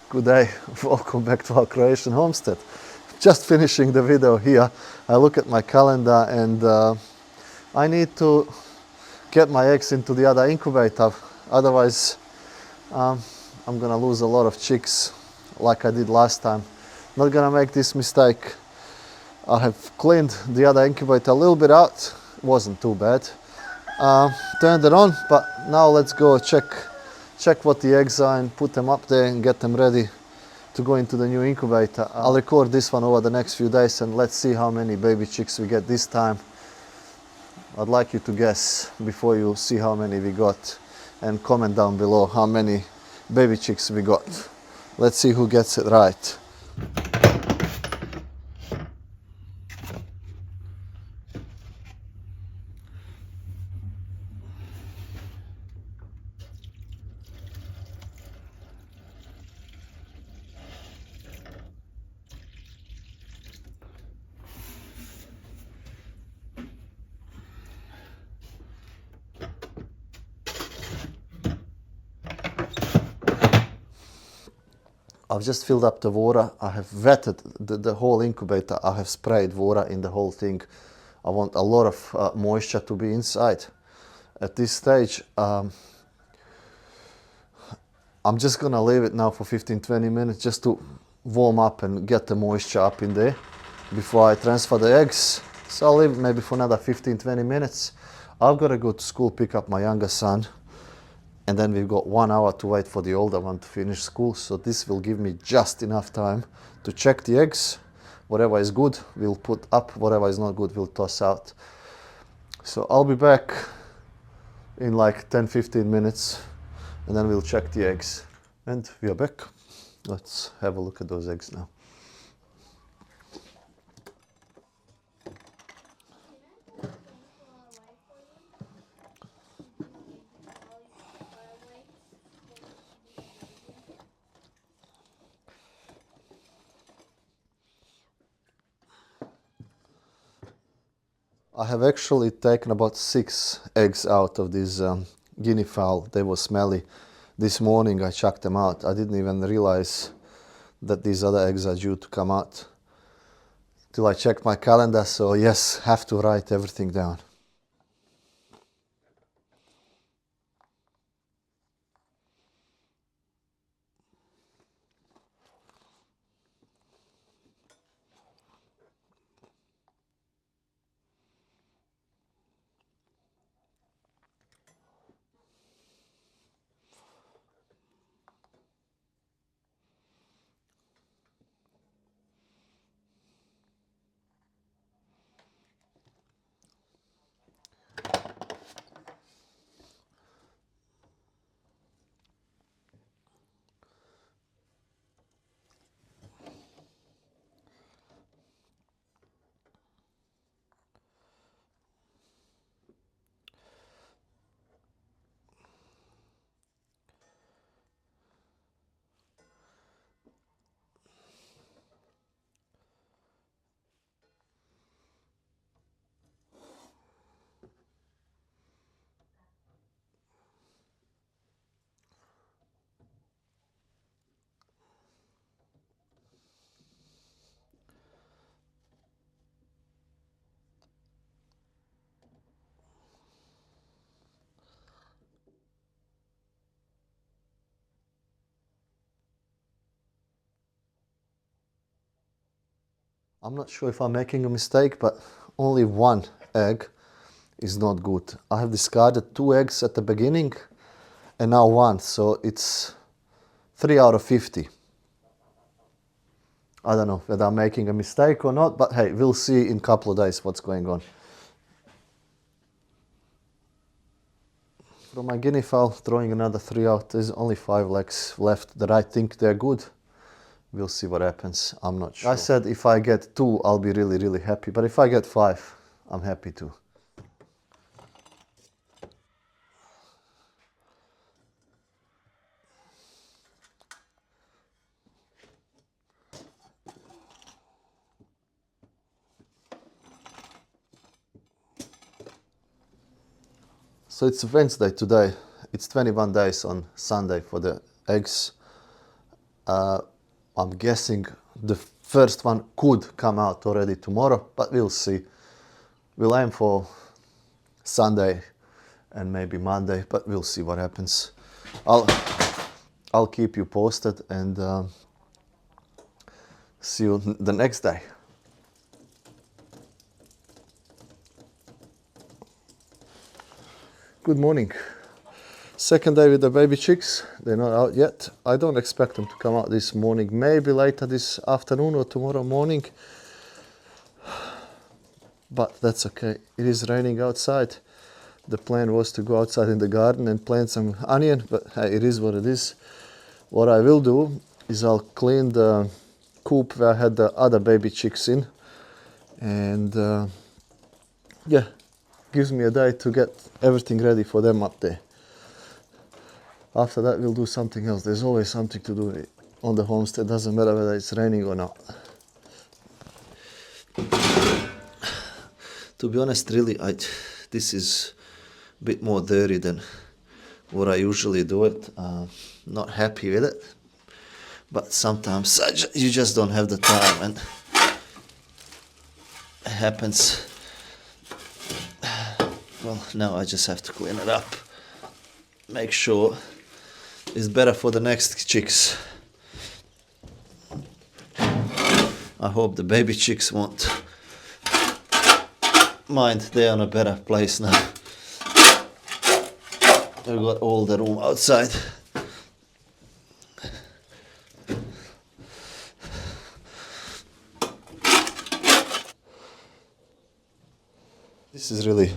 Good day, welcome back to our Croatian homestead. Just finishing the video here. I look at my calendar and I need to get my eggs into the other incubator, otherwise I'm gonna lose a lot of chicks like I did last time. Not gonna make this mistake. I have cleaned the other incubator a little bit out, it wasn't too bad. Turned it on, but now let's go check what the eggs are and put them up there and get them ready to go into the new incubator. I'll record this one over the next few days and let's see how many baby chicks we get this time. I'd like you to guess before you see how many we got and comment down below how many baby chicks we got. Let's see who gets it right. I've just filled up the water. I have wetted the whole incubator. I have sprayed water in the whole thing. I want a lot of moisture to be inside. At this stage, I'm just gonna leave it now for 15-20 minutes just to warm up and get the moisture up in there before I transfer the eggs. So I'll leave it maybe for another 15-20 minutes. I've got to go to school, pick up my younger son. And then we've got 1 hour to wait for the older one to finish school. So this will give me just enough time to check the eggs. Whatever is good, we'll put up. Whatever is not good, we'll toss out. So I'll be back in like 10-15 minutes and then we'll check the eggs. And we are back. Let's have a look at those eggs now. I have actually taken about 6 eggs out of these guinea fowl. They were smelly. This morning I chucked them out. I didn't even realize that these other eggs are due to come out till I checked my calendar. So yes, have to write everything down. I'm not sure if I'm making a mistake, but only 1 egg is not good. I have discarded 2 eggs at the beginning and now 1, so it's 3 out of 50. I don't know whether I'm making a mistake or not, but hey, we'll see in a couple of days what's going on. From my guinea fowl, throwing another 3 out, there's only 5 legs left that I think they're good. We'll see what happens, I'm not sure. I said if I get 2, I'll be really, really happy, but if I get 5, I'm happy too. So it's Wednesday today. It's 21 days on Sunday for the eggs. I'm guessing the first one could come out already tomorrow, but we'll see. We'll aim for Sunday and maybe Monday, but we'll see what happens. I'll keep you posted and see you the next day. Good morning. Second day with the baby chicks. They're not out yet. I don't expect them to come out this morning. Maybe later this afternoon or tomorrow morning. But that's okay. It is raining outside. The plan was to go outside in the garden and plant some onion, but hey, it is what it is. What I will do is I'll clean the coop where I had the other baby chicks in. And yeah, gives me a day to get everything ready for them up there. After that, we'll do something else. There's always something to do on the homestead. Doesn't matter whether it's raining or not. To be honest, really, this is a bit more dirty than what I usually do it. Not happy with it. But sometimes you just don't have the time, and it happens. Well, now I just have to clean it up. Make sure it's better for the next chicks. I hope the baby chicks won't mind. They're in a better place now. We've got all the room outside. This is really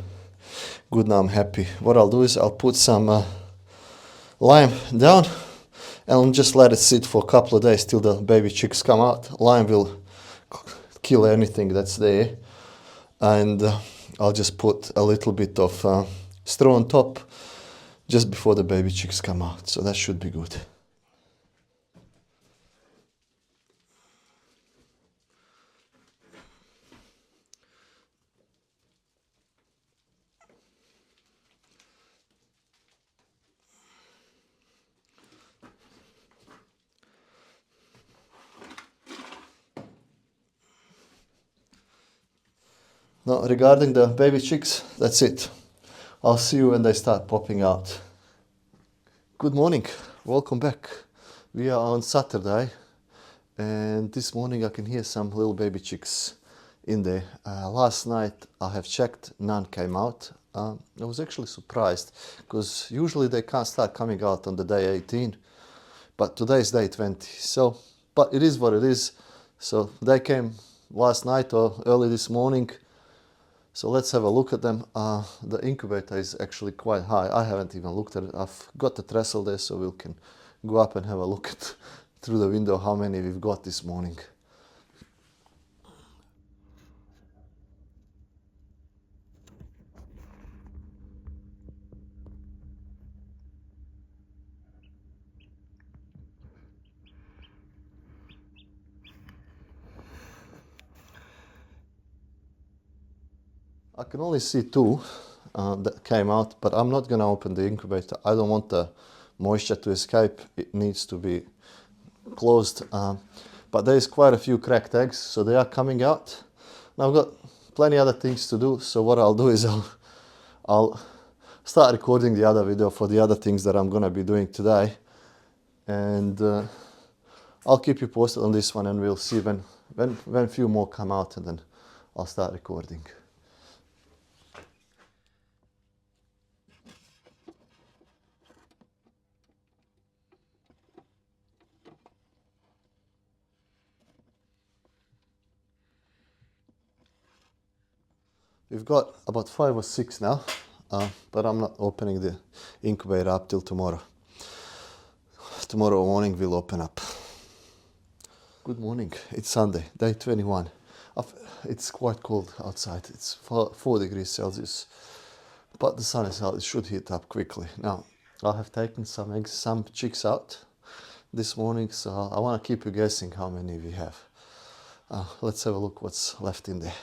good now. I'm happy. What I'll do is I'll put some lime down and just let it sit for a couple of days till the baby chicks come out. Lime will kill anything that's there. And I'll just put a little bit of straw on top just before the baby chicks come out. So that should be good. Now, regarding the baby chicks, that's it. I'll see you when they start popping out. Good morning, welcome back. We are on Saturday, and this morning I can hear some little baby chicks in there. Last night I have checked, none came out. I was actually surprised, because usually they can't start coming out on the day 18, but today is day 20. So, but it is what it is. So they came last night or early this morning. So let's have a look at them. The incubator is actually quite high. I haven't even looked at it. I've got the trestle there, so we can go up and have a look at through the window how many we've got this morning. I can only see two that came out, but I'm not going to open the incubator. I don't want the moisture to escape. It needs to be closed. But there's quite a few cracked eggs, so they are coming out. Now I've got plenty other things to do, so what I'll do is I'll start recording the other video for the other things that I'm going to be doing today. And I'll keep you posted on this one, and we'll see when a few more come out, and then I'll start recording. We've got about 5 or 6 now, but I'm not opening the incubator up till tomorrow. Tomorrow morning we'll open up. Good morning, it's Sunday, day 21. It's quite cold outside, it's 4 degrees Celsius, but the sun is out, it should heat up quickly. Now, I have taken some eggs, some chicks out this morning, so I want to keep you guessing how many we have. Let's have a look what's left in there.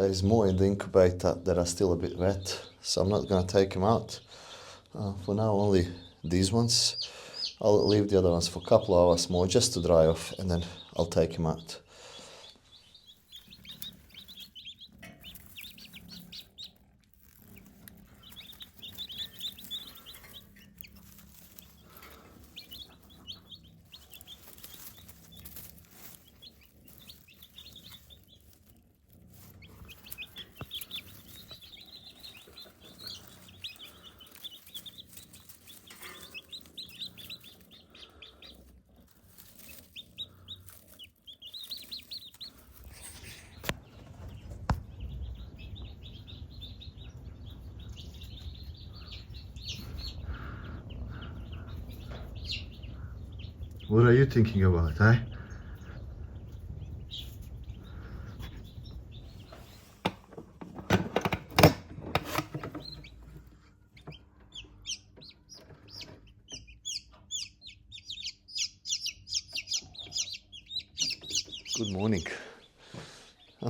There's more in the incubator that are still a bit wet, so I'm not going to take them out. For now, only these ones. I'll leave the other ones for a couple of hours more just to dry off, and then I'll take them out. What are you thinking about, eh? Good morning.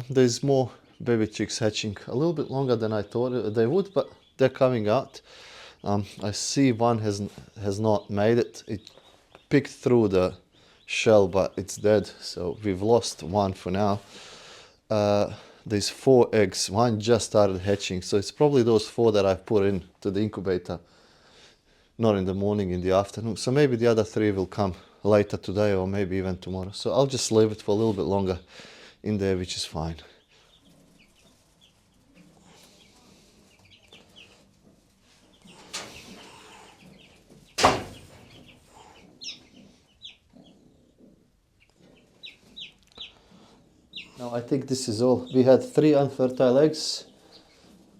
There's more baby chicks hatching, a little bit longer than I thought they would, but they're coming out. I see one has not made it. It picked through the shell, but it's dead, so we've lost one for now. There's 4 eggs. One just started hatching, so it's probably those 4 that I've put into the incubator, not in the morning, in the afternoon. So maybe the other 3 will come later today or maybe even tomorrow. So I'll just leave it for a little bit longer in there, which is fine. Now I think this is all. We had 3 unfertile eggs.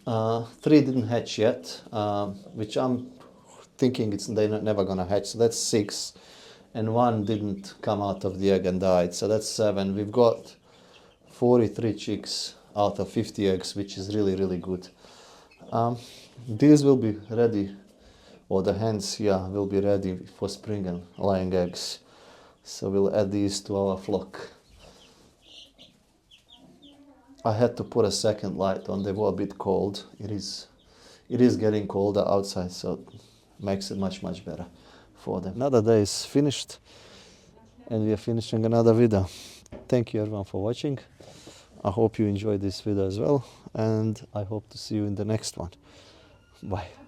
3 didn't hatch yet, which I'm thinking they're never gonna hatch. So that's 6, and 1 didn't come out of the egg and died. So that's 7. We've got 43 chicks out of 50 eggs, which is really, really good. These will be ready, or the hens here will be ready for spring and laying eggs. So we'll add these to our flock. I had to put a second light on. They were a bit cold. It is getting colder outside, so it makes it much better for them. Another day is finished, and we are finishing another video. Thank you everyone for watching. I hope you enjoyed this video as well, and I hope to see you in the next one. Bye.